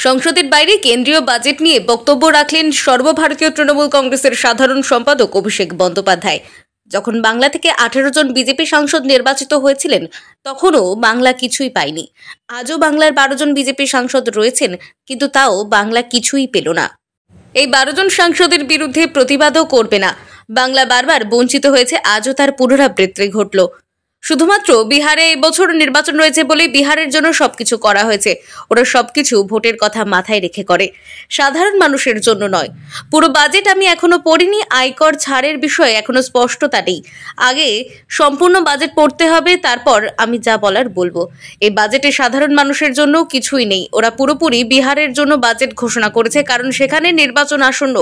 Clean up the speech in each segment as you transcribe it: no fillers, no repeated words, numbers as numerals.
সংসদের বাইরে কেন্দ্রীয় বাজেট নিয়ে বক্তব্য রাখলেন সর্বভারতীয় তৃণমূল কংগ্রেসের সাধারণ সম্পাদক অভিষেক বন্দ্যোপাধ্যায়। যখন বাংলা থেকে 18 জন বিজেপি সাংসদ নির্বাচিত হয়েছিলেন তখনও বাংলা কিছুই পায়নি। আজও বাংলার 12 জন বিজেপি সাংসদ রয়েছেন, কিন্তু তাও বাংলা কিছুই পেল না। এই 12 জন সাংসদের বিরুদ্ধে প্রতিবাদও করবে না। বাংলা বারবার বঞ্চিত হয়েছে, আজও তার পুনরাবৃত্তি ঘটল। শুধুমাত্র বিহারে এই বছর নির্বাচন রয়েছে বলে বিহারের জন্য সবকিছু করা হয়েছে। ওরা সবকিছু ভোটের কথা মাথায় রেখে করে, সাধারণ মানুষের জন্য নয়। পুরো বাজেট আমি এখনো পড়িনি, আয়কর ছাড়ের বিষয়ে এখনো স্পষ্টতা নেই। আগে সম্পূর্ণ বাজেট পড়তে হবে, তারপর আমি যা বলার বলবো। এই বাজেটে সাধারণ মানুষের জন্য কিছুই নেই। ওরা পুরোপুরি বিহারের জন্য বাজেট ঘোষণা করেছে, কারণ সেখানে নির্বাচন আসন্ন।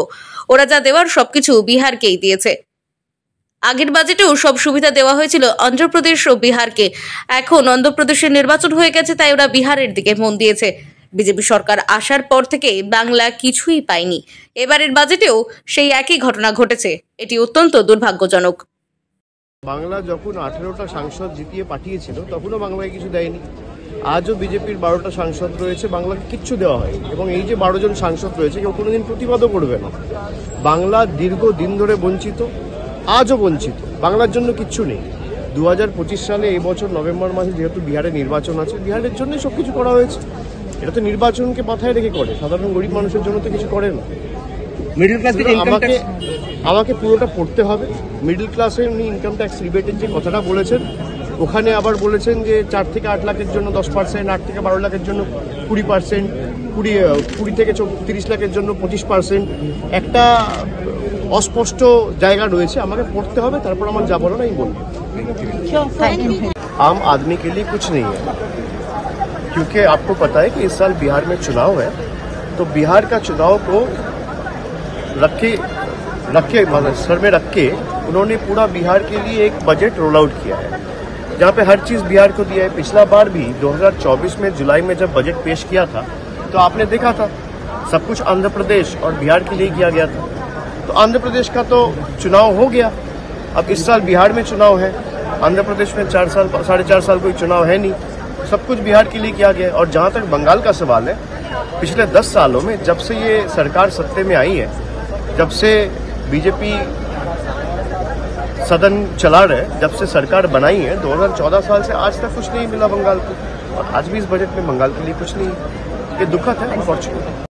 ওরা যা দেওয়ার সবকিছু বিহারকেই দিয়েছে। আগের বাজেটেও সব সুবিধা দেওয়া হয়েছিল অন্ধ্রপ্রদেশ ও বিহারকে। এখন অন্ধ্রপ্রদেশের নির্বাচন হয়ে গেছে, তাই ওরা বিহারের দিকে মন দিয়েছে। বিজেপি সরকার আসার পর থেকে বাংলা কিছুই পায়নি। এবারের বাজেটেও সেই একই ঘটনা ঘটেছে। এটি অত্যন্ত দুর্ভাগ্যজনক। বাংলা যখন 18টা সাংসদ জিতিয়ে পাঠিয়েছিল তখনও বাংলায় কিছু দেয়নি। আজও বিজেপির 12টা সাংসদ রয়েছে, বাংলাকে কিচ্ছু দেওয়া হয়নি। এবং এই যে 12 জন সাংসদ রয়েছে কেউ কোনোদিন প্রতিবাদও করবে না। বাংলা দীর্ঘদিন ধরে বঞ্চিত, আজও বঞ্চিত, বাংলার জন্য কিচ্ছু নেই। 2025 সালে এই বছর নভেম্বর মাসে যেহেতু বিহারে নির্বাচন আছে, বিহারের জন্যই সব কিছু করা হয়েছে। এটা তো নির্বাচনকে মাথায় রেখে করে, সাধারণ গরিব মানুষের জন্য তো কিছু করে না। মিডল ক্লাস আমাকে পুরোটা পড়তে হবে। মিডল ক্লাসে উনি ইনকাম ট্যাক্স রিবেটের যে কথাটা বলেছেন, ওখানে আবার বলেছেন যে 4 থেকে 8 লাখের জন্য 10%, 8 থেকে 12 লাখের জন্য 20%, 20 থেকে 30 লাখের জন্য 25%। একটা অস্পষ্ট জায়গা রয়েছে, আমাকে পড়তে হবে, তারপর আমার যা বলো না আমি বলবো। आम आदमी के लिए कुछ नहीं है, क्योंकि आपको पता है कि इस साल बिहार में चुनाव है। तो बिहार का चुनाव को रख के सर में रख के उन्होंने पूरा बिहार के लिए एक बजट रोल आउट किया है, जहाँ पे हर चीज़ बिहार को दिया है। पिछला बार भी 2024 में जुलाई में जब बजट पेश किया था तो आपने देखा था सब कुछ आंध्र प्रदेश और बिहार के लिए किया गया था। तो आंध्र प्रदेश का तो चुनाव हो गया, अब इस साल बिहार में चुनाव है। आंध्र प्रदेश में 4.5 साल कोई चुनाव है नहीं, सब कुछ बिहार के लिए किया गया। और जहाँ तक बंगाल का सवाल है, पिछले 10 सालों में जब से ये सरकार सत्ते में आई है, जब से बीजेपी सदन चला रहे, जब से सरकार बनाई है 2014 साल से आज तक कुछ नहीं मिला बंगाल को। और आज भी इस बजट में बंगाल के लिए कुछ नहीं है। ये दुखद है, अनफॉर्चुनेट।